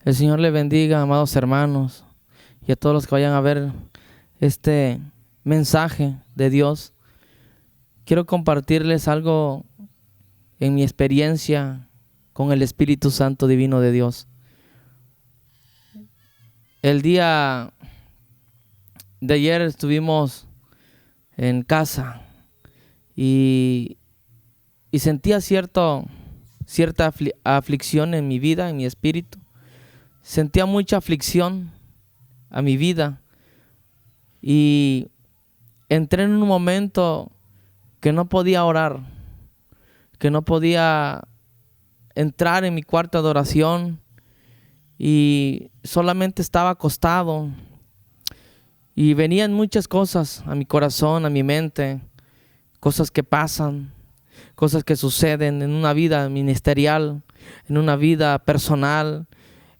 El Señor le bendiga, amados hermanos, y a todos los que vayan a ver este mensaje de Dios. Quiero compartirles algo en mi experiencia con el Espíritu Santo Divino de Dios. El día de ayer estuvimos en casa y sentía cierta aflicción en mi vida, en mi espíritu. Sentía mucha aflicción a mi vida y entré en un momento que no podía orar, que no podía entrar en mi cuarto de adoración y solamente estaba acostado y venían muchas cosas a mi corazón, a mi mente, cosas que pasan, cosas que suceden en una vida ministerial, en una vida personal,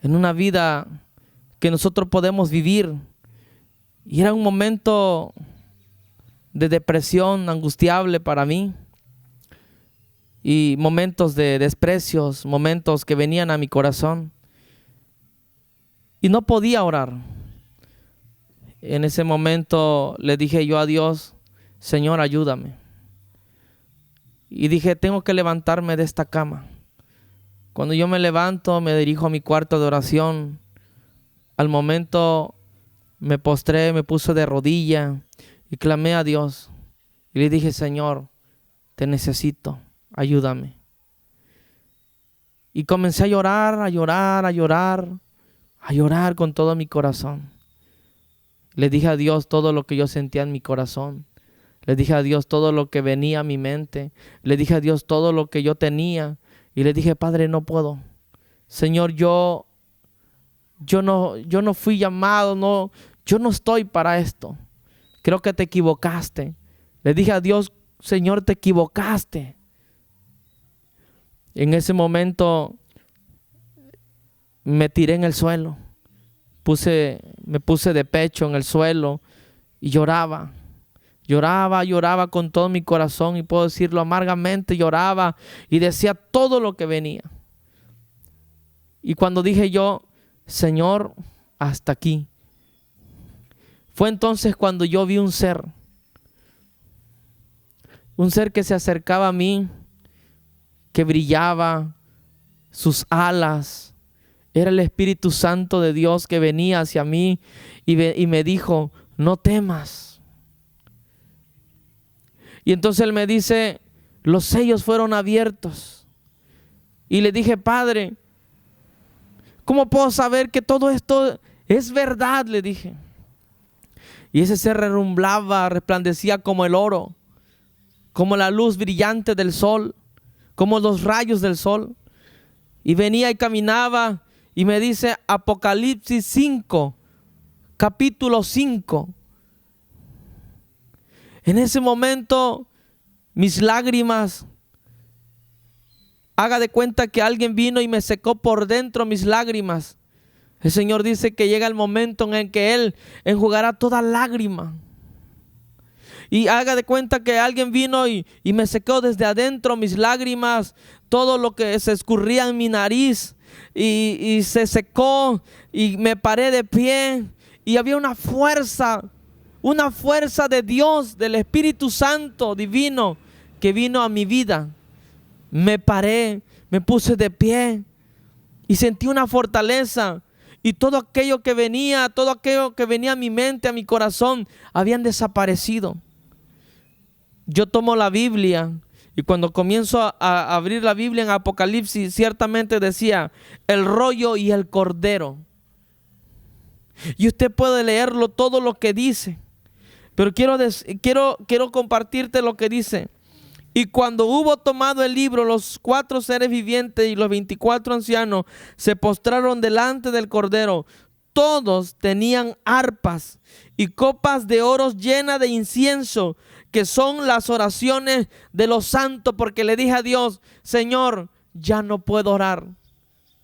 en una vida que nosotros podemos vivir. Y era un momento de depresión angustiable para mí, y momentos de desprecios, momentos que venían a mi corazón, y no podía orar. En ese momento le dije yo a Dios: Señor, ayúdame. Y dije, tengo que levantarme de esta cama. Cuando yo me levanto, me dirijo a mi cuarto de oración. Al momento me postré, me puse de rodilla y clamé a Dios. Y le dije: Señor, te necesito, ayúdame. Y comencé a llorar, a llorar, a llorar, a llorar con todo mi corazón. Le dije a Dios todo lo que yo sentía en mi corazón. Le dije a Dios todo lo que venía a mi mente. Le dije a Dios todo lo que yo tenía. Y le dije: Padre, no puedo. Señor, yo no fui llamado, yo no estoy para esto. Creo que te equivocaste. Le dije a Dios: Señor, te equivocaste. En ese momento me tiré en el suelo. Me puse de pecho en el suelo y lloraba. Lloraba con todo mi corazón, y puedo decirlo amargamente, lloraba y decía todo lo que venía. Y cuando dije yo: Señor, hasta aquí, fue entonces cuando yo vi un ser que se acercaba a mí, que brillaba, sus alas. Era el Espíritu Santo de Dios que venía hacia mí y me dijo: no temas. Y entonces Él me dice: los sellos fueron abiertos. Y le dije: Padre, ¿cómo puedo saber que todo esto es verdad? Le dije. Y ese ser relumbraba, resplandecía como el oro, como la luz brillante del sol, como los rayos del sol. Y venía y caminaba y me dice: Apocalipsis 5, capítulo 5. En ese momento mis lágrimas, haga de cuenta que alguien vino y me secó por dentro mis lágrimas. El Señor dice que llega el momento en el que Él enjugará toda lágrima. Y haga de cuenta que alguien vino y me secó desde adentro mis lágrimas, todo lo que se escurría en mi nariz, y se secó, y me paré de pie, y había una fuerza de Dios, del Espíritu Santo divino, que vino a mi vida. Me paré, me puse de pie y sentí una fortaleza, y todo aquello que venía a mi mente, a mi corazón, habían desaparecido. Yo tomo la Biblia y cuando comienzo a abrir la Biblia en Apocalipsis, ciertamente decía: el rollo y el cordero. Y usted puede leerlo todo lo que dice, pero quiero compartirte lo que dice. Y cuando hubo tomado el libro, los 4 seres vivientes y los 24 ancianos se postraron delante del Cordero. Todos tenían arpas y copas de oro llenas de incienso, que son las oraciones de los santos. Porque le dije a Dios: Señor, ya no puedo orar.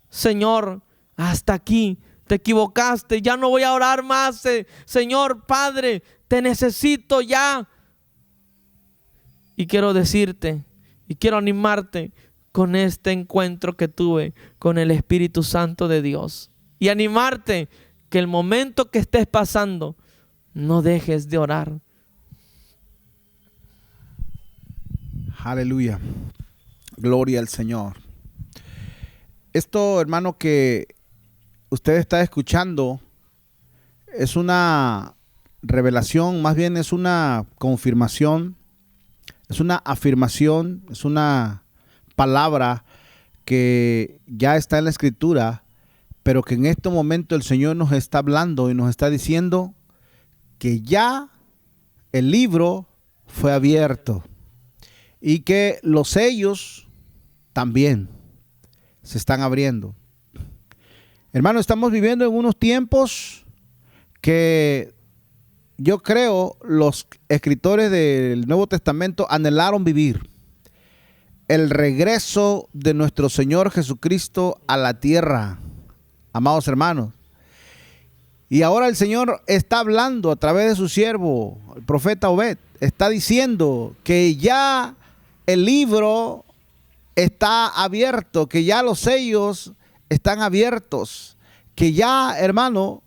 Señor, hasta aquí, te equivocaste, ya no voy a orar más. Señor, Padre, te necesito ya. Y quiero decirte y quiero animarte con este encuentro que tuve con el Espíritu Santo de Dios. y animarte que el momento que estés pasando, no dejes de orar. Aleluya. Gloria al Señor. Esto, hermano, que usted está escuchando es una revelación, más bien es una confirmación, es una afirmación, es una palabra que ya está en la Escritura, pero que en este momento el Señor nos está hablando y nos está diciendo que ya el libro fue abierto y que los sellos también se están abriendo. Hermano, estamos viviendo en unos tiempos que yo creo los escritores del Nuevo Testamento anhelaron vivir. El regreso de nuestro Señor Jesucristo a la tierra, amados hermanos. Y ahora el Señor está hablando a través de su siervo, el profeta Obed, está diciendo que ya el libro está abierto, que ya los sellos están abiertos, que ya, hermano,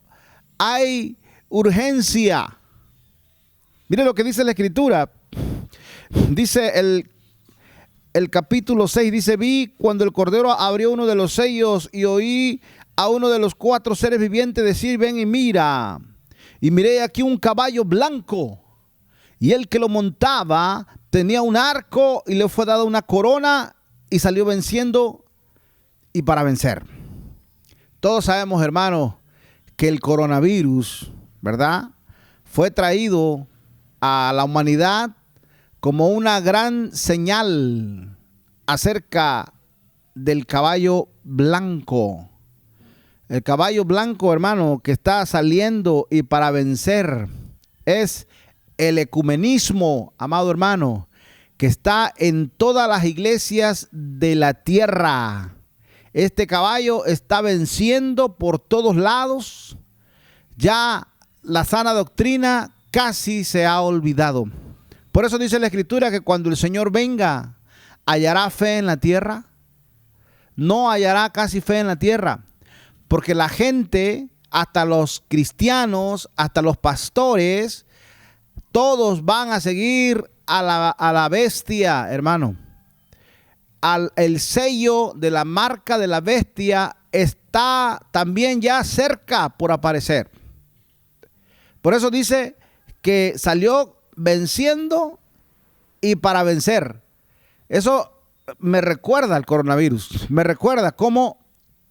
hay urgencia. Mire lo que dice la Escritura. Dice el capítulo 6, dice: vi cuando el Cordero abrió uno de los sellos y oí a uno de los 4 seres vivientes decir: ven y mira. Y miré aquí un caballo blanco, y el que lo montaba tenía un arco y le fue dada una corona, y salió venciendo y para vencer. Todos sabemos, hermano, que el coronavirus, ¿verdad?, fue traído a la humanidad como una gran señal acerca del caballo blanco. El caballo blanco, hermano, que está saliendo y para vencer es el ecumenismo, amado hermano, que está en todas las iglesias de la tierra. Este caballo está venciendo por todos lados. Ya la sana doctrina casi se ha olvidado. Por eso dice la Escritura que cuando el Señor venga, ¿hallará fe en la tierra? No hallará casi fe en la tierra, porque la gente, hasta los cristianos, hasta los pastores, todos van a seguir a la bestia, hermano. El sello de la marca de la bestia está también ya cerca por aparecer. Por eso dice que salió venciendo y para vencer. Eso me recuerda al coronavirus. Me recuerda cómo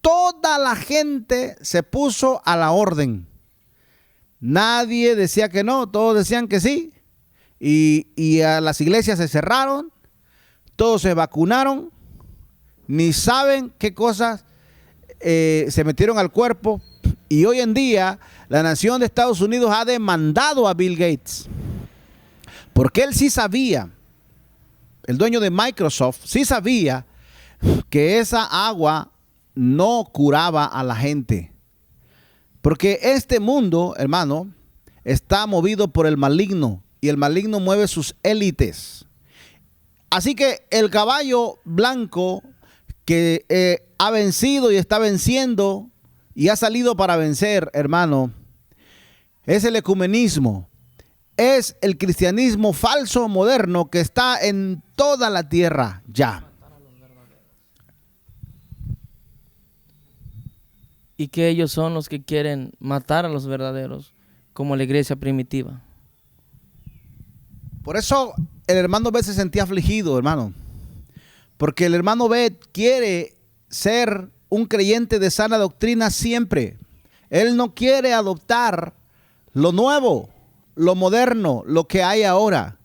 toda la gente se puso a la orden. Nadie decía que no, todos decían que sí. Y a las iglesias se cerraron, todos se vacunaron, ni saben qué cosas se metieron al cuerpo. Y hoy en día la nación de Estados Unidos ha demandado a Bill Gates, porque él sí sabía, el dueño de Microsoft sí sabía que esa agua no curaba a la gente. Porque este mundo, hermano, está movido por el maligno, y el maligno mueve sus élites. Así que el caballo blanco que ha vencido y está venciendo y ha salido para vencer, hermano, es el ecumenismo. Es el cristianismo falso moderno que está en toda la tierra ya. Y que ellos son los que quieren matar a los verdaderos, como la iglesia primitiva. Por eso el hermano B se sentía afligido, hermano. Porque el hermano B quiere ser un creyente de sana doctrina siempre. Él no quiere adoptar lo nuevo, lo moderno, lo que hay ahora.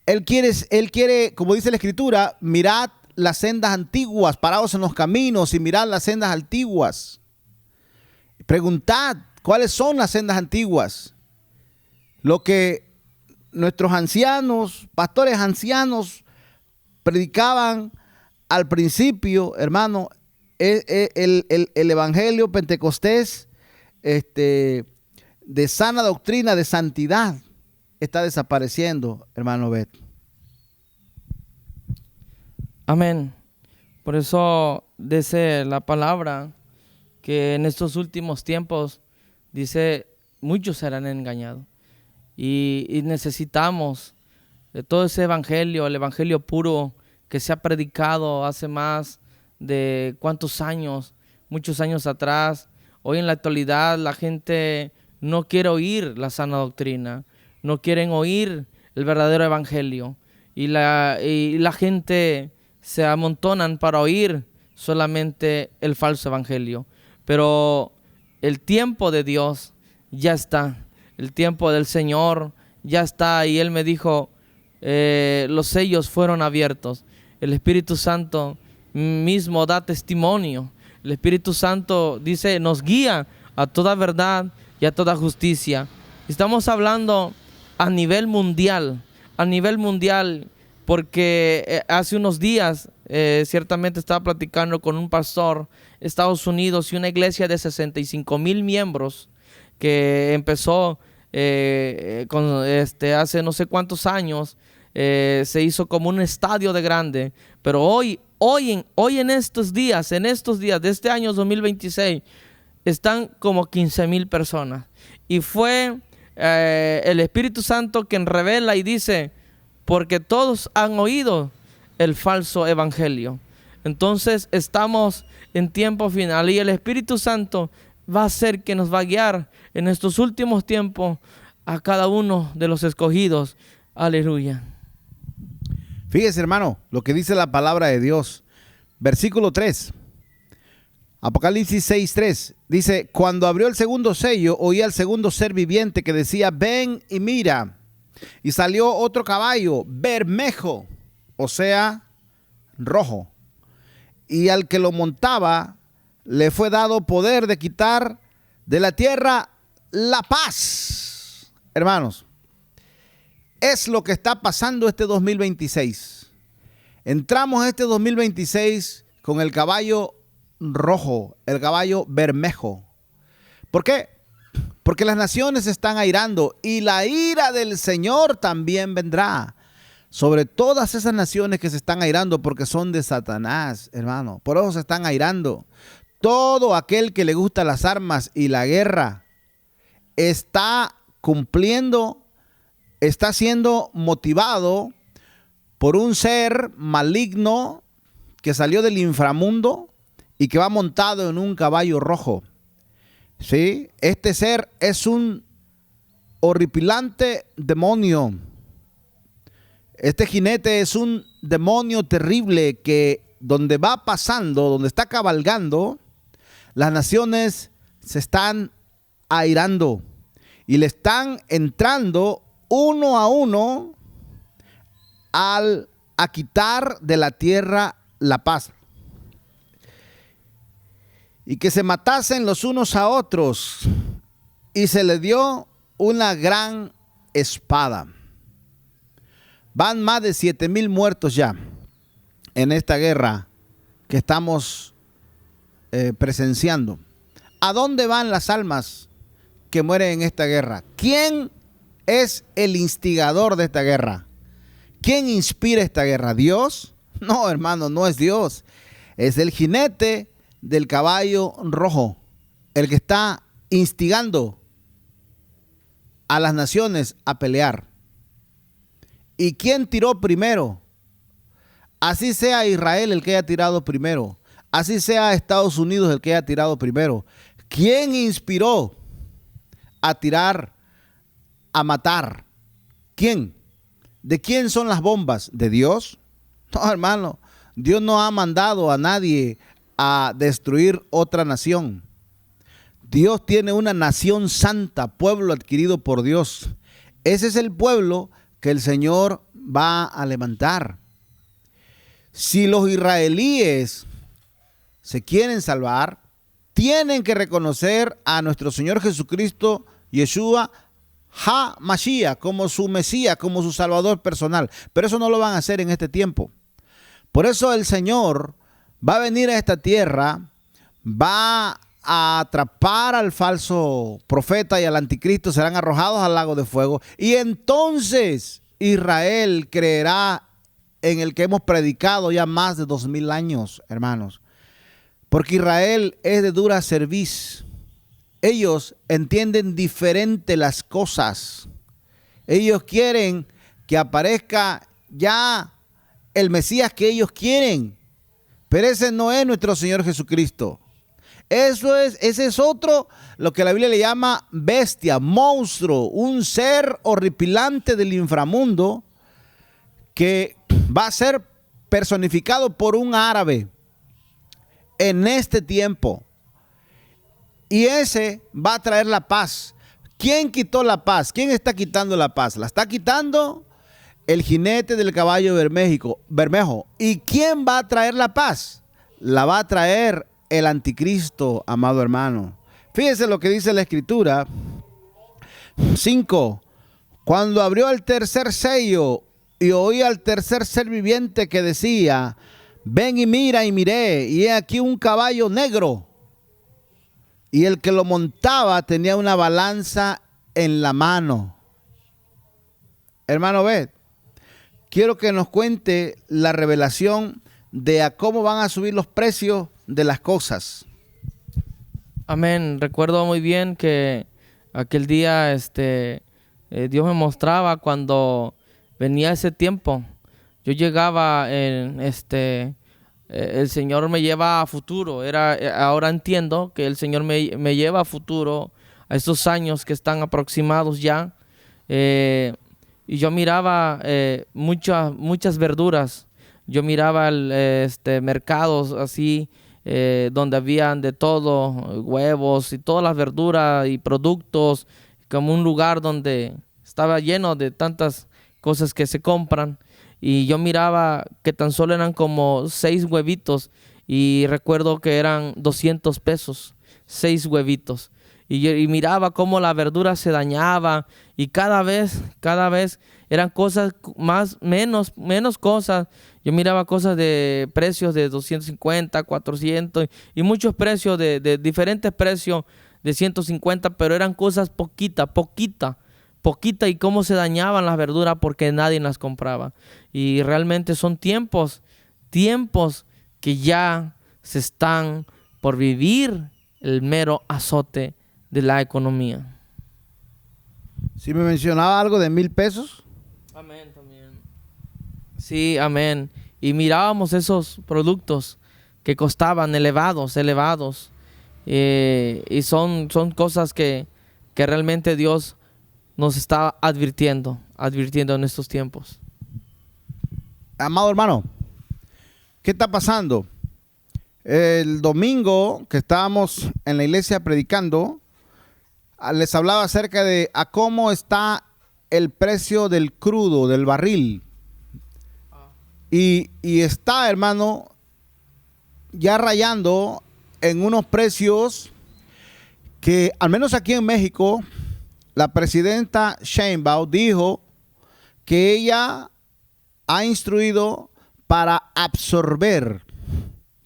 Él quiere, como dice la Escritura, mirad las sendas antiguas, paraos en los caminos y mirad las sendas antiguas. Preguntad cuáles son las sendas antiguas. Lo que nuestros ancianos, pastores ancianos, predicaban al principio, hermano, el evangelio pentecostés de sana doctrina, de santidad, está desapareciendo, hermano Bet. Amén. Por eso dice la palabra que en estos últimos tiempos, dice, muchos serán engañados. Y necesitamos de todo ese evangelio, el evangelio puro que se ha predicado hace más de cuántos años, muchos años atrás. Hoy en la actualidad la gente no quiere oír la sana doctrina, no quieren oír el verdadero evangelio. Y la gente se amontonan para oír solamente el falso evangelio. Pero el tiempo de Dios ya está, el tiempo del Señor ya está. Y Él me dijo, los sellos fueron abiertos. El Espíritu Santo mismo da testimonio. El Espíritu Santo dice, nos guía a toda verdad y a toda justicia. Estamos hablando a nivel mundial, porque hace unos días ciertamente estaba platicando con un pastor de Estados Unidos y una iglesia de 65,000 miembros que empezó hace no sé cuántos años. Se hizo como un estadio de grande, pero hoy en estos días de este año 2026 están como 15,000 personas. Y fue el Espíritu Santo quien revela y dice, porque todos han oído el falso evangelio. Entonces estamos en tiempo final y el Espíritu Santo va a ser que nos va a guiar en estos últimos tiempos a cada uno de los escogidos. Aleluya. Fíjese, hermano, lo que dice la palabra de Dios. Versículo 3. Apocalipsis 6:3. Dice, cuando abrió el segundo sello, oí al segundo ser viviente que decía, ven y mira. Y salió otro caballo, bermejo, o sea, rojo. Y al que lo montaba, le fue dado poder de quitar de la tierra la paz. Hermanos, es lo que está pasando este 2026. Entramos a este 2026 con el caballo rojo, el caballo bermejo. ¿Por qué? Porque las naciones se están airando y la ira del Señor también vendrá sobre todas esas naciones que se están airando porque son de Satanás, hermano. Por eso se están airando. Todo aquel que le gusta las armas y la guerra está cumpliendo, está siendo motivado por un ser maligno que salió del inframundo y que va montado en un caballo rojo. ¿Sí? Este ser es un horripilante demonio. Este jinete es un demonio terrible que donde va pasando, donde está cabalgando, las naciones se están airando y le están entrando uno a uno a quitar de la tierra la paz. Y que se matasen los unos a otros. Y se le dio una gran espada. Van más de 7,000 muertos ya en esta guerra que estamos presenciando. ¿A dónde van las almas que mueren en esta guerra? ¿Quién es el instigador de esta guerra? ¿Quién inspira esta guerra? ¿Dios? No, hermano, no es Dios. Es el jinete del caballo rojo, el que está instigando a las naciones a pelear. ¿Y quién tiró primero? Así sea Israel el que haya tirado primero, así sea Estados Unidos el que haya tirado primero. ¿Quién inspiró a tirar, a matar? ¿Quién? ¿De quién son las bombas? ¿De Dios? No, hermano, Dios no ha mandado a nadie a destruir otra nación. Dios tiene una nación santa, pueblo adquirido por Dios. Ese es el pueblo que el Señor va a levantar. Si los israelíes se quieren salvar, tienen que reconocer a nuestro Señor Jesucristo, Yeshua HaMashiach, como su Mesías, como su Salvador personal. Pero eso no lo van a hacer en este tiempo. Por eso el Señor va a venir a esta tierra, va a atrapar al falso profeta y al anticristo, serán arrojados al lago de fuego. Y entonces Israel creerá en el que hemos predicado ya más de 2,000 años, hermanos. Porque Israel es de dura cerviz. Ellos entienden diferente las cosas. Ellos quieren que aparezca ya el Mesías que ellos quieren. Pero ese no es nuestro Señor Jesucristo. Ese es otro, lo que la Biblia le llama bestia, monstruo, un ser horripilante del inframundo que va a ser personificado por un árabe en este tiempo. Y ese va a traer la paz. ¿Quién quitó la paz? ¿Quién está quitando la paz? La está quitando el jinete del caballo bermejo. ¿Y quién va a traer la paz? La va a traer el anticristo, amado hermano. Fíjese lo que dice la Escritura. 5. Cuando abrió el tercer sello y oí al tercer ser viviente que decía: ven y mira, y miré, y he aquí un caballo negro. Y el que lo montaba tenía una balanza en la mano. Hermano, ve, quiero que nos cuente la revelación de a cómo van a subir los precios de las cosas. Amén. Recuerdo muy bien que aquel día Dios me mostraba cuando venía ese tiempo. Yo llegaba el Señor me lleva a futuro. Ahora entiendo que el Señor me lleva a futuro, a estos años que están aproximados ya. Y yo miraba muchas verduras. Yo miraba mercados así, donde habían de todo, huevos y todas las verduras y productos, como un lugar donde estaba lleno de tantas cosas que se compran. Y yo miraba que tan solo eran como 6 huevitos, y recuerdo que eran 200 pesos, 6 huevitos. Y miraba cómo la verdura se dañaba, y cada vez eran cosas menos cosas. Yo miraba cosas de precios de 250, 400 y muchos precios de diferentes precios de 150, pero eran cosas poquita, y cómo se dañaban las verduras porque nadie las compraba. Y realmente son tiempos que ya se están por vivir el mero azote de la economía. Si me mencionaba algo de 1,000 pesos. Amén, también. Sí, amén. Y mirábamos esos productos que costaban elevados. Y son cosas que realmente Dios nos está advirtiendo en estos tiempos. Amado hermano, ¿qué está pasando? El domingo que estábamos en la iglesia predicando, les hablaba acerca de a cómo está el precio del crudo, del barril. Y está, hermano, ya rayando en unos precios que, al menos aquí en México, la presidenta Sheinbaum dijo que ella ha instruido para absorber,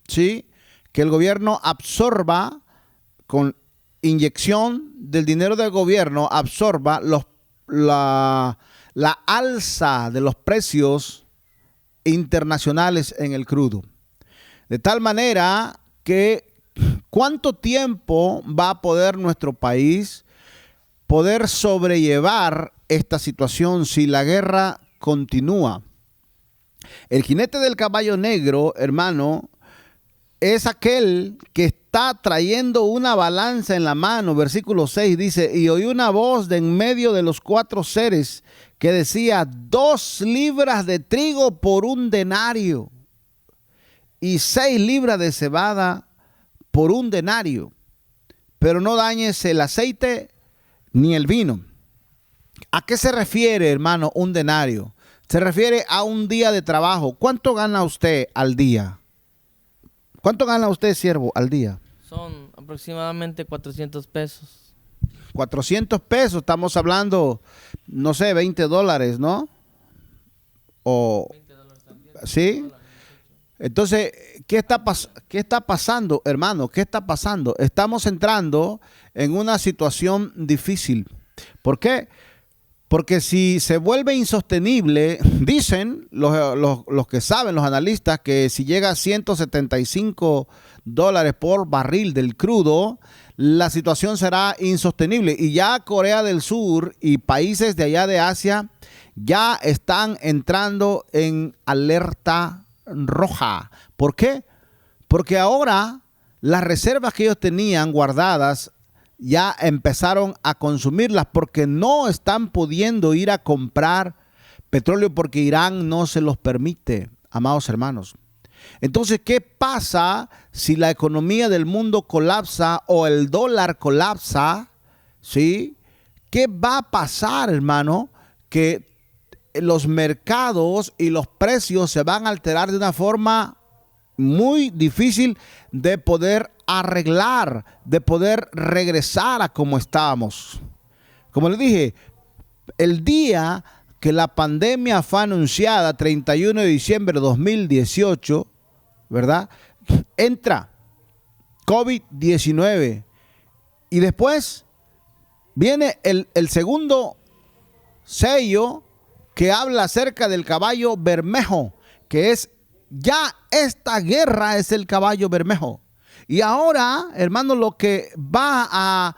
¿sí? Que el gobierno absorba, con inyección del dinero del gobierno, absorba la alza de los precios internacionales en el crudo. De tal manera que, ¿cuánto tiempo va a poder nuestro país poder sobrellevar esta situación si la guerra continúa? El jinete del caballo negro, hermano, es aquel que está trayendo una balanza en la mano. Versículo 6 dice: y oí una voz de en medio de los 4 seres que decía: 2 libras de trigo por 1 denario y 6 libras de cebada por 1 denario, pero no dañes el aceite ni el vino. ¿A qué se refiere, hermano, 1 denario? Se refiere a un día de trabajo. ¿Cuánto gana usted al día? ¿Cuánto gana usted, siervo, al día? Son aproximadamente 400 pesos. 400 pesos, estamos hablando, no sé, $20, ¿no? O, $20 también. ¿sí? Entonces, ¿qué está pasando, hermano? ¿Qué está pasando? Estamos entrando en una situación difícil. ¿Por qué? Porque si se vuelve insostenible, dicen los que saben, los analistas, que si llega a $175 dólares por barril del crudo, la situación será insostenible. Y ya Corea del Sur y países de allá de Asia ya están entrando en alerta roja. ¿Por qué? Porque ahora las reservas que ellos tenían guardadas ya empezaron a consumirlas porque no están pudiendo ir a comprar petróleo porque Irán no se los permite, amados hermanos. Entonces, ¿qué pasa si la economía del mundo colapsa o el dólar colapsa? ¿Sí? ¿Qué va a pasar, hermano? Que los mercados y los precios se van a alterar de una forma muy difícil de poder arreglar, de poder regresar a como estábamos. Como les dije, el día que la pandemia fue anunciada, 31 de diciembre de 2018, ¿verdad? Entra COVID-19 y después viene el segundo sello que habla acerca del caballo bermejo, que es ya esta guerra es el caballo bermejo. Y ahora, hermano, lo que va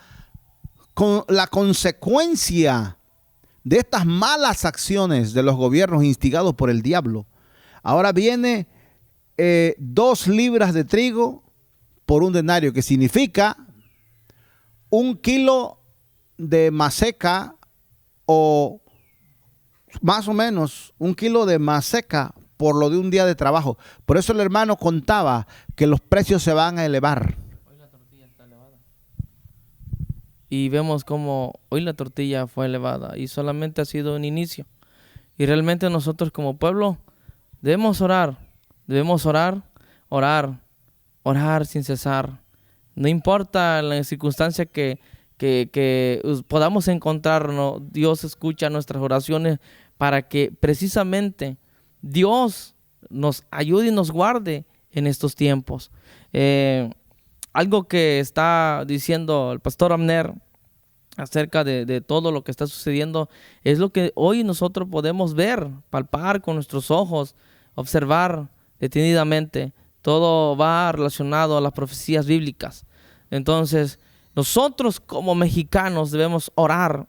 con la consecuencia de estas malas acciones de los gobiernos instigados por el diablo, ahora viene 2 libras de trigo por 1 denario, que significa 1 kilo de maseca, o más o menos 1 kilo de maseca por lo de un día de trabajo. Por eso el hermano contaba que los precios se van a elevar. Hoy la tortilla está elevada. Y vemos cómo hoy la tortilla fue elevada y solamente ha sido un inicio. Y realmente nosotros como pueblo debemos orar sin cesar. No importa la circunstancia que podamos encontrarnos, Dios escucha nuestras oraciones para que precisamente Dios nos ayude y nos guarde en estos tiempos. Algo que está diciendo el pastor Abner acerca de todo lo que está sucediendo es lo que hoy nosotros podemos ver, palpar con nuestros ojos, observar detenidamente. Todo va relacionado a las profecías bíblicas. Entonces, nosotros como mexicanos debemos orar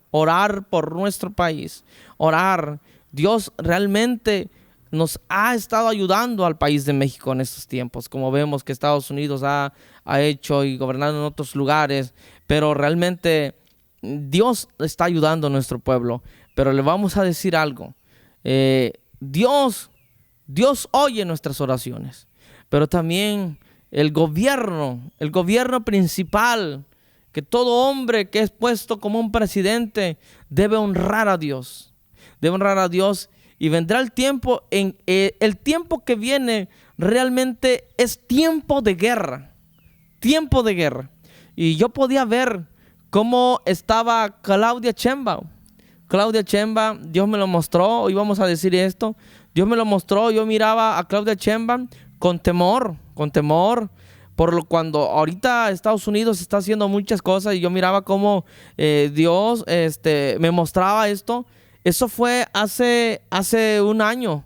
por nuestro país, orar. Dios realmente nos ha estado ayudando al país de México en estos tiempos, como vemos que Estados Unidos ha hecho y gobernado en otros lugares, pero realmente Dios está ayudando a nuestro pueblo. Pero le vamos a decir algo, Dios oye nuestras oraciones, pero también el gobierno principal, que todo hombre que es puesto como un presidente debe honrar a Dios, y vendrá el tiempo, el tiempo que viene realmente es tiempo de guerra. Y yo podía ver cómo estaba Claudia Sheinbaum. Dios me lo mostró, hoy vamos a decir esto, Dios me lo mostró, yo miraba a Claudia Sheinbaum con temor, cuando ahorita Estados Unidos está haciendo muchas cosas y yo miraba cómo Dios me mostraba esto. Eso fue hace 1 año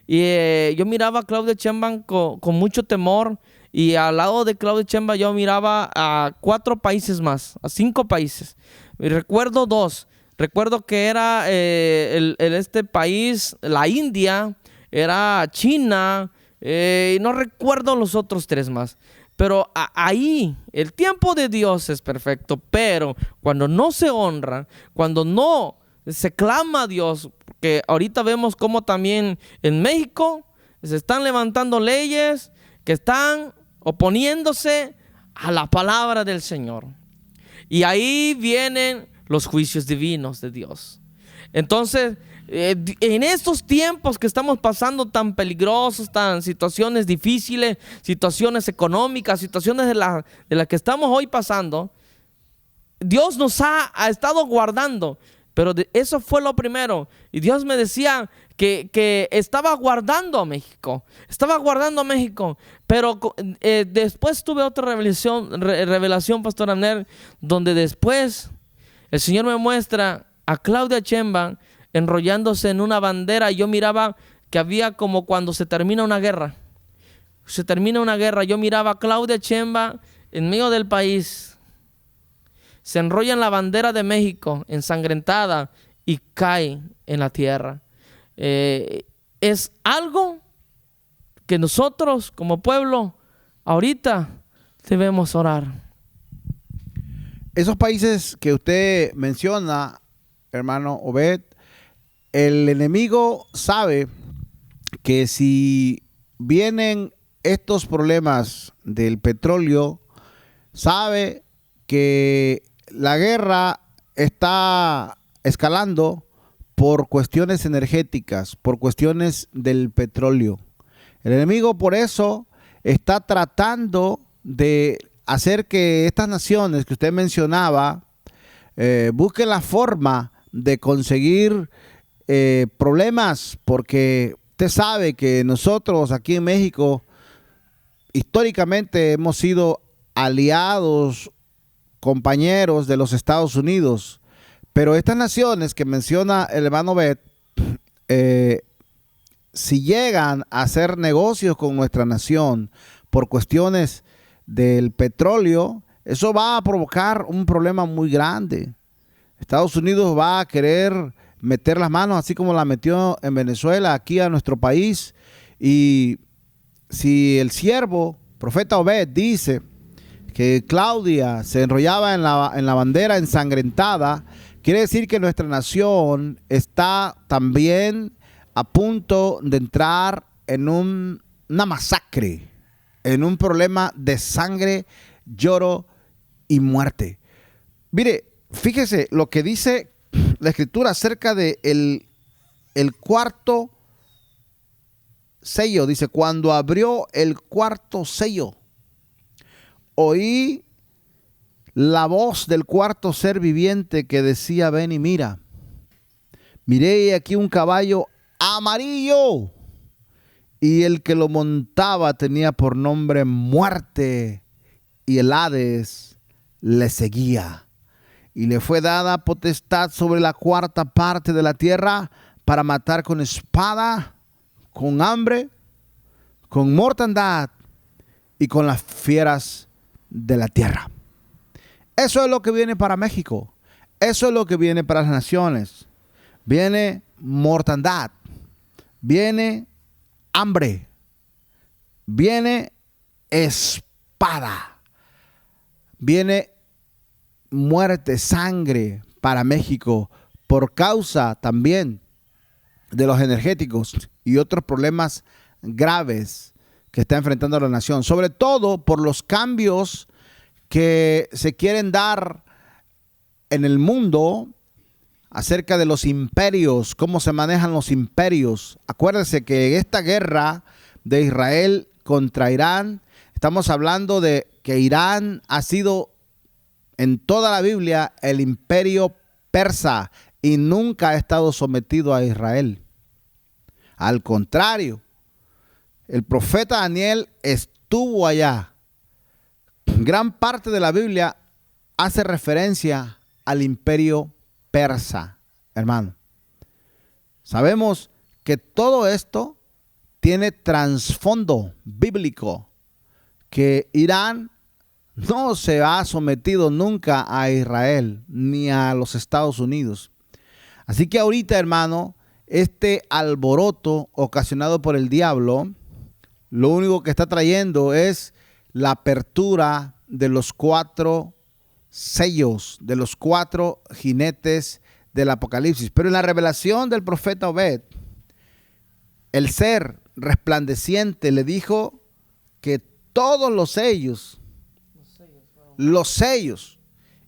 y yo miraba a Claudia Sheinbaum con mucho temor, y al lado de Claudia Sheinbaum yo miraba a 4 países más, a 5 países. Y recuerdo 2. Recuerdo que era este país, la India, era China, y no recuerdo los otros 3 más. Pero ahí el tiempo de Dios es perfecto, pero cuando no se honra, cuando no se clama a Dios, que ahorita vemos cómo también en México se están levantando leyes que están oponiéndose a la palabra del Señor. Y ahí vienen los juicios divinos de Dios. Entonces, en estos tiempos que estamos pasando tan peligrosos, tan situaciones difíciles, situaciones económicas, situaciones de las que estamos hoy pasando, Dios nos ha estado guardando. Pero eso fue lo primero. Y Dios me decía que estaba guardando a México. Pero después tuve otra revelación, Pastor Abner, donde después el Señor me muestra a Claudia Sheinbaum enrollándose en una bandera. Y yo miraba que había como cuando se termina una guerra. se termina una guerra. Yo miraba a Claudia Sheinbaum en medio del país. Se enrolla en la bandera de México, ensangrentada, y cae en la tierra. Es algo que nosotros como pueblo ahorita debemos orar. Esos países que usted menciona, hermano Obed, el enemigo sabe que si vienen estos problemas del petróleo, sabe que la guerra está escalando por cuestiones energéticas, por cuestiones del petróleo. El enemigo por eso está tratando de hacer que estas naciones que usted mencionaba busquen la forma de conseguir problemas, porque usted sabe que nosotros aquí en México históricamente hemos sido aliados, compañeros de los Estados Unidos, pero estas naciones que menciona el hermano Bet, si llegan a hacer negocios con nuestra nación por cuestiones del petróleo, eso va a provocar un problema muy grande. Estados Unidos va a querer meter las manos, así como la metió en Venezuela, aquí a nuestro país. Y si el siervo, profeta Obed, dice que Claudia se enrollaba en la bandera ensangrentada, quiere decir que nuestra nación está también a punto de entrar en una masacre, en un problema de sangre, lloro y muerte. Mire, fíjese lo que dice la Escritura acerca de el cuarto sello. Dice, cuando abrió el cuarto sello, oí la voz del cuarto ser viviente que decía, ven y mira. Miré aquí un caballo amarillo, y el que lo montaba tenía por nombre Muerte, y el Hades le seguía. Y le fue dada potestad sobre la cuarta parte de la tierra para matar con espada, con hambre, con mortandad y con las fieras de la tierra. Eso es lo que viene para México. Eso es lo que viene para las naciones. Viene mortandad, viene hambre, viene espada, viene muerte, sangre para México por causa también de los energéticos y otros problemas graves que está enfrentando la nación, sobre todo por los cambios que se quieren dar en el mundo acerca de los imperios, cómo se manejan los imperios. Acuérdense que esta guerra de Israel contra Irán, estamos hablando de que Irán ha sido en toda la Biblia el imperio persa y nunca ha estado sometido a Israel. Al contrario, el profeta Daniel estuvo allá. Gran parte de la Biblia hace referencia al imperio persa, hermano. Sabemos que todo esto tiene trasfondo bíblico, que Irán no se ha sometido nunca a Israel ni a los Estados Unidos. Así que ahorita, hermano, este alboroto ocasionado por el diablo, lo único que está trayendo es la apertura de los 4 sellos, de los 4 jinetes del Apocalipsis. Pero en la revelación del profeta Obed, el ser resplandeciente le dijo que todos los sellos,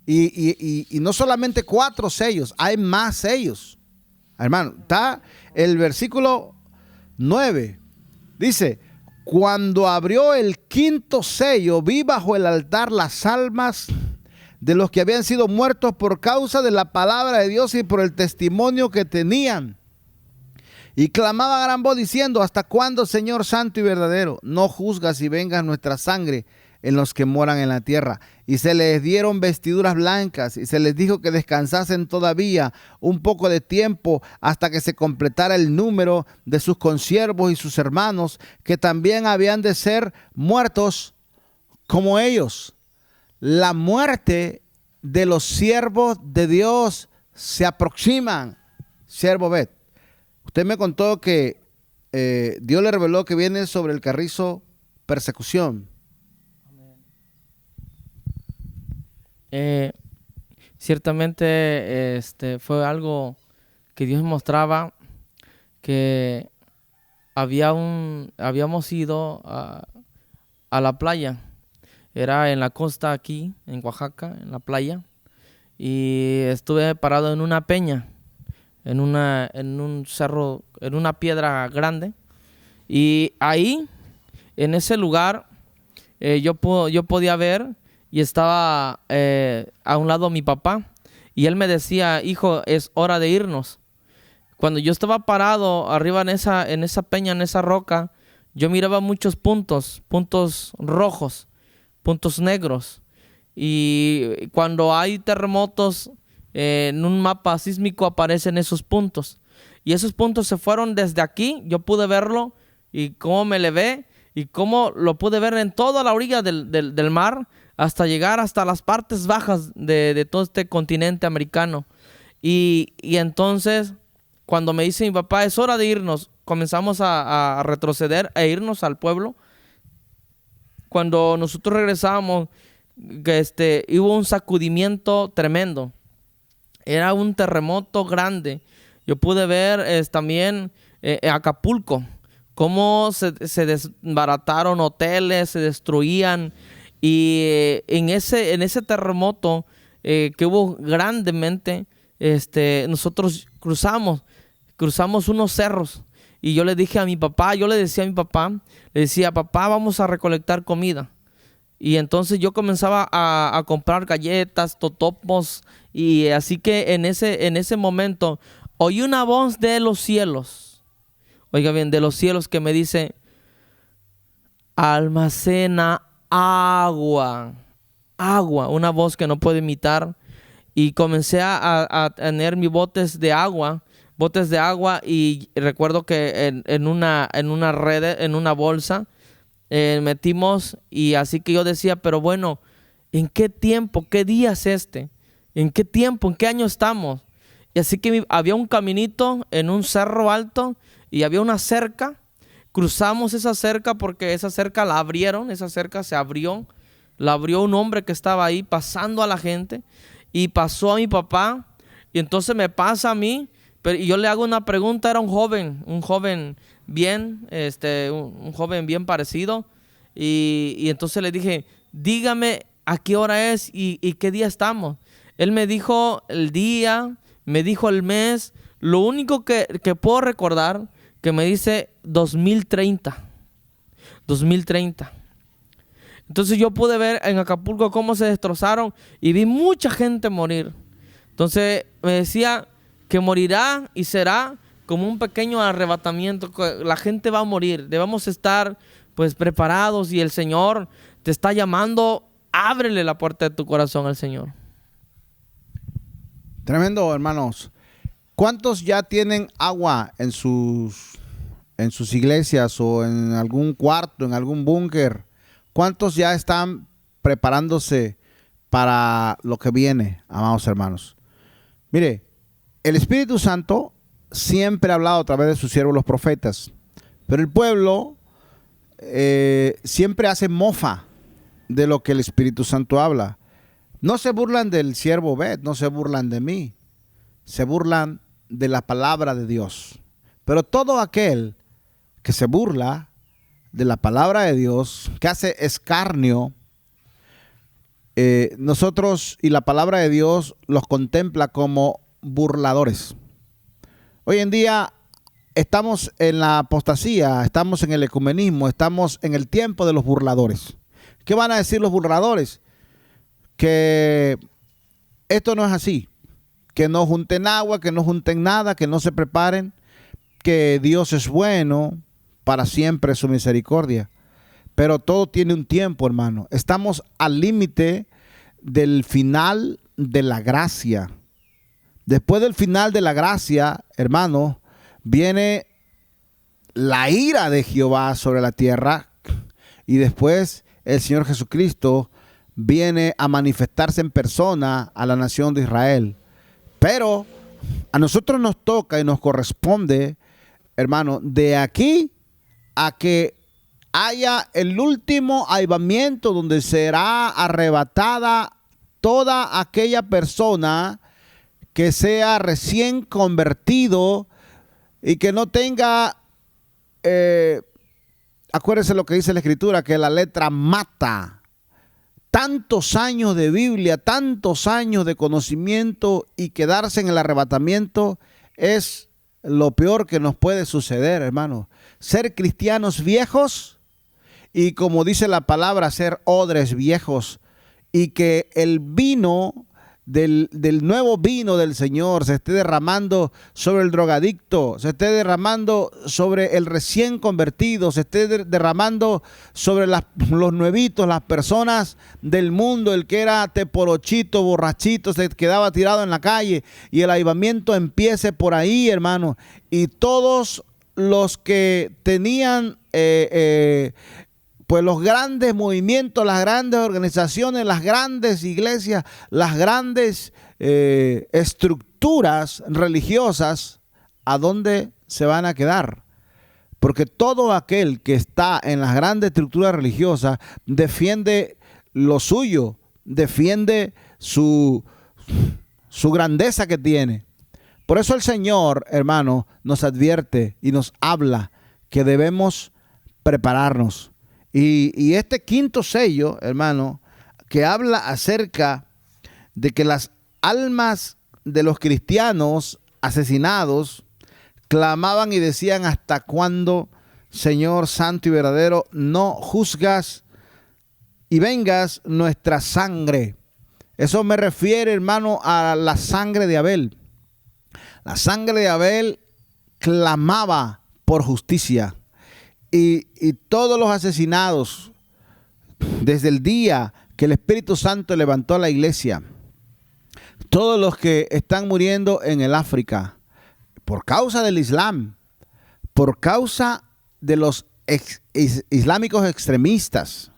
y no solamente 4 sellos, hay más sellos. Hermano, está el versículo 9, dice, cuando abrió el 5.º sello, vi bajo el altar las almas de los que habían sido muertos por causa de la palabra de Dios y por el testimonio que tenían. Y clamaba a gran voz diciendo, ¿hasta cuándo, Señor santo y verdadero, no juzgas y vengas nuestra sangre en los que moran en la tierra. Y se les dieron vestiduras blancas y se les dijo que descansasen todavía un poco de tiempo hasta que se completara el número de sus consiervos y sus hermanos, que también habían de ser muertos como ellos. La muerte de los siervos de Dios se aproximan. Siervo Bet, usted me contó que Dios le reveló que viene sobre el carrizo persecución. Ciertamente fue algo que Dios mostraba, que habíamos ido a la playa. Era en la costa aquí, en Oaxaca, en la playa. Y estuve parado en una peña, en un cerro, en una piedra grande. Y ahí, en ese lugar, yo podía ver, y estaba a un lado mi papá. Y él me decía: hijo, es hora de irnos. Cuando yo estaba parado arriba en esa peña, en esa roca, yo miraba muchos puntos rojos, puntos negros. Y cuando hay terremotos, en un mapa sísmico aparecen esos puntos. Y esos puntos se fueron desde aquí, yo pude verlo, y cómo me elevé, y cómo lo pude ver en toda la orilla del mar, hasta llegar hasta las partes bajas de todo este continente americano. Y entonces, cuando me dice mi papá, es hora de irnos, comenzamos a retroceder e irnos al pueblo. Cuando nosotros regresamos, hubo un sacudimiento tremendo. Era un terremoto grande. Yo pude ver también Acapulco, cómo se desbarataron hoteles, se destruían. Y en ese terremoto que hubo grandemente, nosotros cruzamos unos cerros. Y yo le decía a mi papá, le decía: papá, vamos a recolectar comida. Y entonces yo comenzaba a comprar galletas, totopos. Y así que en ese momento oí una voz de los cielos. Oiga bien, de los cielos, que me dice: almacena agua. Una voz que no puedo imitar. Y comencé a tener mis botes de agua. Y recuerdo que en una red, en una bolsa, metimos. Y así que yo decía: pero bueno, ¿en qué tiempo? ¿Qué día es este? ¿En qué tiempo? ¿En qué año estamos? Y así que había un caminito en un cerro alto y había una cerca. Cruzamos esa cerca porque esa cerca la abrieron, esa cerca se abrió. La abrió un hombre que estaba ahí pasando a la gente, y pasó a mi papá, y entonces me pasa a mí, y yo le hago una pregunta. Era un joven bien, un joven bien parecido, y entonces le dije: dígame a qué hora es y qué día estamos. Él me dijo el día, me dijo el mes. Lo único que puedo recordar, que me dice 2030. Entonces yo pude ver en Acapulco cómo se destrozaron y vi mucha gente morir. Entonces me decía que morirá y será como un pequeño arrebatamiento. La gente va a morir. Debemos estar pues preparados, y el Señor te está llamando. Ábrele la puerta de tu corazón al Señor. Tremendo, hermanos. ¿Cuántos ya tienen agua en sus iglesias o en algún cuarto, en algún búnker? ¿Cuántos ya están preparándose para lo que viene, amados hermanos? Mire, el Espíritu Santo siempre ha hablado a través de sus siervos los profetas, pero el pueblo siempre hace mofa de lo que el Espíritu Santo habla. No se burlan del siervo Bet, no se burlan de mí, se burlan de la palabra de Dios. Pero todo aquel que se burla de la palabra de Dios, que hace escarnio, nosotros y la palabra de Dios los contempla como burladores. Hoy en día estamos en la apostasía, estamos en el ecumenismo, estamos en el tiempo de los burladores. ¿Qué van a decir los burladores? Que esto no es así, que no junten agua, que no junten nada, que no se preparen, que Dios es bueno, para siempre su misericordia. pero todo tiene un tiempo, hermano. Estamos al límite del final de la gracia. Después del final de la gracia, hermano, viene la ira de Jehová sobre la tierra, y después el Señor Jesucristo viene a manifestarse en persona a la nación de Israel. Pero a nosotros nos toca y nos corresponde, hermano, de aquí a que haya el último avivamiento donde será arrebatada toda aquella persona que sea recién convertido y que no tenga, acuérdense lo que dice la Escritura, que la letra mata. Tantos años de Biblia, tantos años de conocimiento, y quedarse en el arrebatamiento es lo peor que nos puede suceder, hermano. Ser cristianos viejos y, como dice la palabra, ser odres viejos, y que el vino del nuevo vino del Señor se esté derramando sobre el drogadicto, se esté derramando sobre el recién convertido, se esté derramando sobre los nuevitos, las personas del mundo, el que era teporochito, borrachito, se quedaba tirado en la calle, y el avivamiento empiece por ahí, hermano. Y todos los que tenían pues los grandes movimientos, las grandes organizaciones, las grandes iglesias, las grandes estructuras religiosas, ¿a dónde se van a quedar? Porque todo aquel que está en las grandes estructuras religiosas defiende lo suyo, defiende su grandeza que tiene. Por eso el Señor, hermano, nos advierte y nos habla que debemos prepararnos. Y este quinto sello, hermano, que habla acerca de que las almas de los cristianos asesinados clamaban y decían: ¿hasta cuándo, Señor santo y verdadero, no juzgas y vengas nuestra sangre? Eso me refiere, hermano, a la sangre de Abel. La sangre de Abel clamaba por justicia. Y todos los asesinados, desde el día que el Espíritu Santo levantó a la iglesia, todos los que están muriendo en el África, por causa del Islam, por causa de los islámicos extremistas,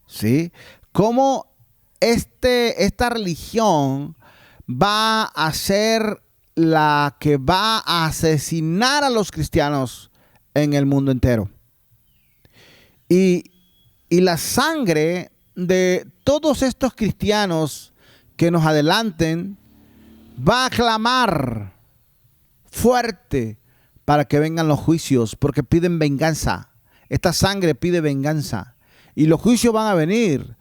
¿sí? Cómo esta religión va a ser la que va a asesinar a los cristianos en el mundo entero. Y la sangre de todos estos cristianos que nos adelanten va a clamar fuerte para que vengan los juicios, porque piden venganza. Esta sangre pide venganza. Y los juicios van a venir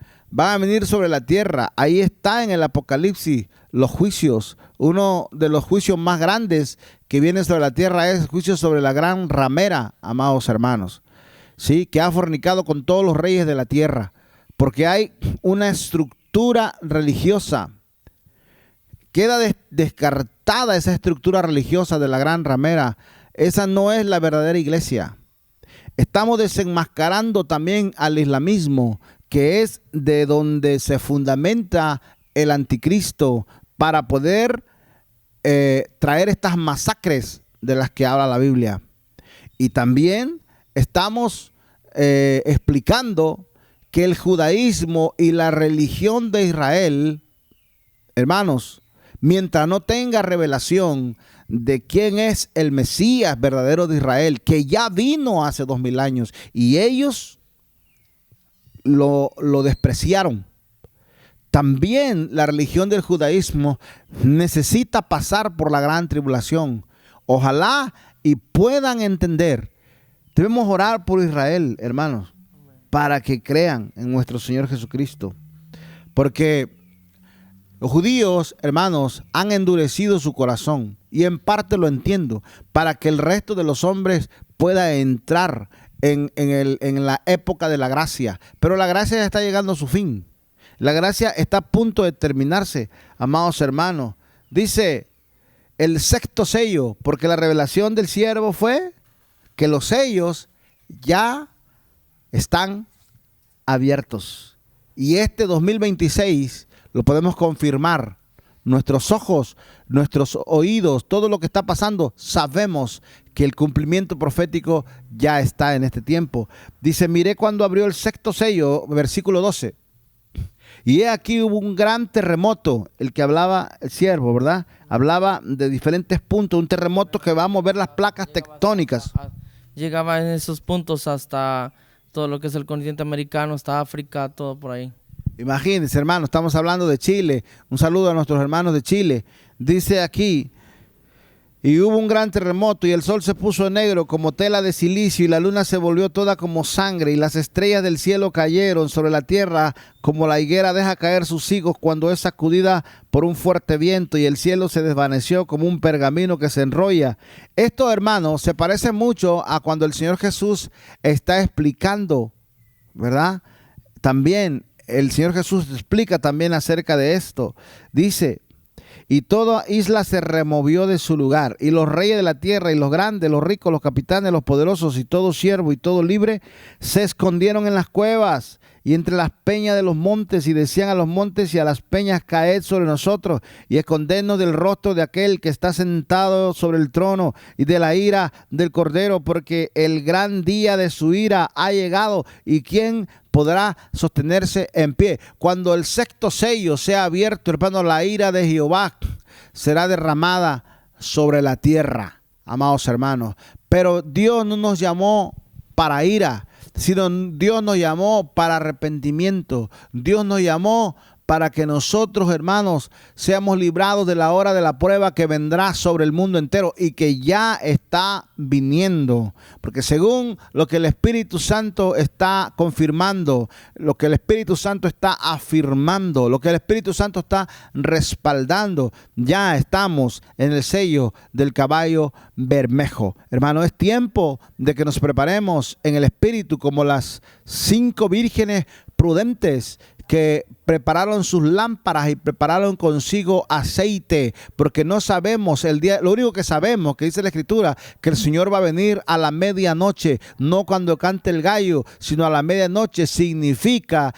sobre la tierra. Ahí está en el Apocalipsis los juicios. Uno de los juicios más grandes que viene sobre la tierra es el juicio sobre la gran ramera, amados hermanos, ¿sí? Que ha fornicado con todos los reyes de la tierra, porque hay una estructura religiosa. Queda descartada esa estructura religiosa de la gran ramera. Esa no es la verdadera iglesia. Estamos desenmascarando también al islamismo, que es de donde se fundamenta el anticristo para poder traer estas masacres de las que habla la Biblia. Y también estamos explicando que el judaísmo y la religión de Israel, hermanos, mientras no tenga revelación de quién es el Mesías verdadero de Israel, que ya vino hace 2000 años, y ellos lo despreciaron. También la religión del judaísmo necesita pasar por la gran tribulación. Ojalá y puedan entender. Debemos orar por Israel, hermanos, para que crean en nuestro Señor Jesucristo. Porque los judíos, hermanos, han endurecido su corazón, y en parte lo entiendo, para que el resto de los hombres pueda entrar en la época de la gracia. Pero la gracia ya está llegando a su fin. La gracia está a punto de terminarse, amados hermanos. Dice el sexto sello, porque la revelación del siervo fue que los sellos ya están abiertos. Y este 2026 lo podemos confirmar. Nuestros ojos, nuestros oídos, todo lo que está pasando, sabemos que el cumplimiento profético ya está en este tiempo. Dice, miré cuando abrió el sexto sello, versículo 12. Y he aquí hubo un gran terremoto, el que hablaba el siervo, ¿verdad? Hablaba de diferentes puntos, un terremoto que va a mover las placas tectónicas. Llegaba en esos puntos hasta todo lo que es el continente americano, hasta África, todo por ahí. Imagínense, hermanos, estamos hablando de Chile. Un saludo a nuestros hermanos de Chile. Dice aquí, y hubo un gran terremoto y el sol se puso negro como tela de silicio y la luna se volvió toda como sangre y las estrellas del cielo cayeron sobre la tierra como la higuera deja caer sus higos cuando es sacudida por un fuerte viento y el cielo se desvaneció como un pergamino que se enrolla. Esto, hermanos, se parece mucho a cuando el Señor Jesús está explicando, ¿verdad? También el Señor Jesús explica también acerca de esto. Dice, y toda isla se removió de su lugar, y los reyes de la tierra, y los grandes, los ricos, los capitanes, los poderosos, y todo siervo y todo libre, se escondieron en las cuevas y entre las peñas de los montes, y decían a los montes y a las peñas, caed sobre nosotros, y escondernos del rostro de aquel que está sentado sobre el trono, y de la ira del Cordero, porque el gran día de su ira ha llegado, y quién podrá sostenerse en pie. Cuando el sexto sello sea abierto, hermano, la ira de Jehová será derramada sobre la tierra, amados hermanos. Pero Dios no nos llamó para ira, sino Dios nos llamó para arrepentimiento. Dios nos llamó para que nosotros, hermanos, seamos librados de la hora de la prueba que vendrá sobre el mundo entero y que ya está viniendo. Porque según lo que el Espíritu Santo está confirmando, lo que el Espíritu Santo está afirmando, lo que el Espíritu Santo está respaldando, ya estamos en el sello del caballo bermejo. Hermano, es tiempo de que nos preparemos en el Espíritu como las 5 vírgenes prudentes que prepararon sus lámparas y prepararon consigo aceite, porque no sabemos el día. Lo único que sabemos, que dice la Escritura, que el Señor va a venir a la medianoche, no cuando cante el gallo, sino a la medianoche. Significa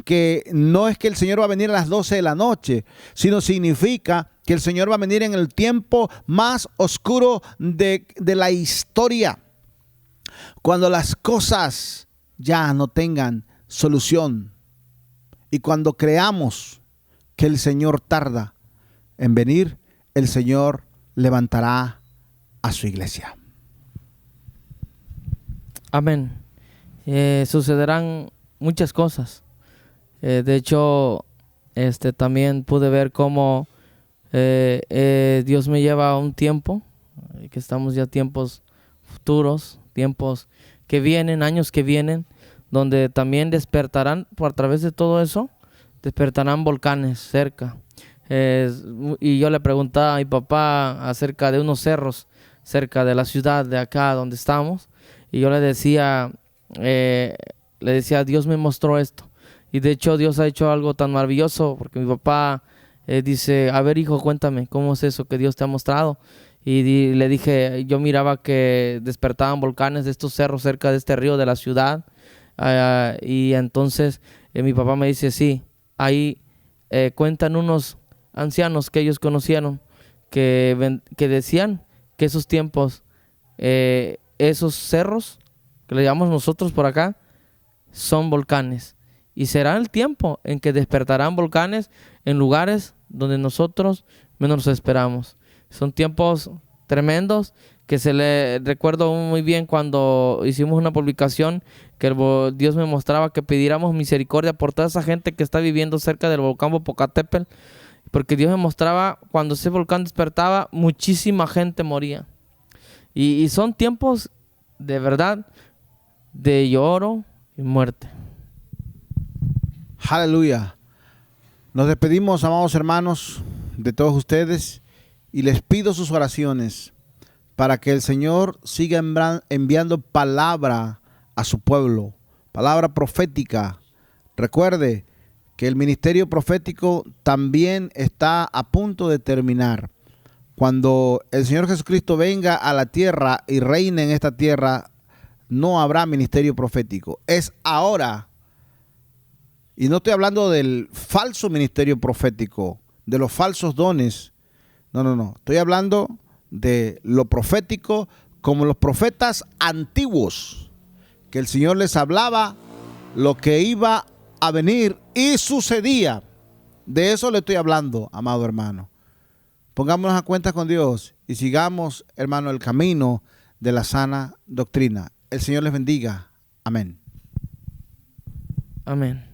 que no es que el Señor va a venir a las 12 de la noche, sino significa que el Señor va a venir en el tiempo más oscuro de la historia, cuando las cosas ya no tengan solución. Y cuando creamos que el Señor tarda en venir, el Señor levantará a su iglesia. Amén. Sucederán muchas cosas. De hecho, también pude ver cómo Dios me lleva a un tiempo, que estamos ya tiempos futuros, tiempos que vienen, años que vienen, donde también despertarán, por a través de todo eso, despertarán volcanes cerca. Y yo le preguntaba a mi papá acerca de unos cerros cerca de la ciudad de acá donde estamos, y yo le decía, Dios me mostró esto. Y de hecho Dios ha hecho algo tan maravilloso, porque mi papá dice, a ver hijo, cuéntame, ¿cómo es eso que Dios te ha mostrado? Y le dije, yo miraba que despertaban volcanes de estos cerros cerca de este río de la ciudad. Y entonces mi papá me dice, sí, ahí cuentan unos ancianos que ellos conocieron que decían que esos tiempos, esos cerros que le llamamos nosotros por acá, son volcanes, y será el tiempo en que despertarán volcanes en lugares donde nosotros menos esperamos. Son tiempos tremendos, que recuerdo muy bien cuando hicimos una publicación que Dios me mostraba que pidiéramos misericordia por toda esa gente que está viviendo cerca del volcán Popocatépetl, porque Dios me mostraba cuando ese volcán despertaba, muchísima gente moría. Y son tiempos de verdad de lloro y muerte. Aleluya. Nos despedimos, amados hermanos, de todos ustedes, y les pido sus oraciones para que el Señor siga enviando palabra a su pueblo, palabra profética. Recuerde que el ministerio profético también está a punto de terminar. Cuando el Señor Jesucristo venga a la tierra y reine en esta tierra, no habrá ministerio profético. Es ahora Y no estoy hablando del falso ministerio profético, de los falsos dones. No. Estoy hablando de lo profético como los profetas antiguos, que el Señor les hablaba lo que iba a venir y sucedía. De eso le estoy hablando, amado hermano. Pongámonos a cuenta con Dios y sigamos, hermano, el camino de la sana doctrina. El Señor les bendiga. Amén. Amén.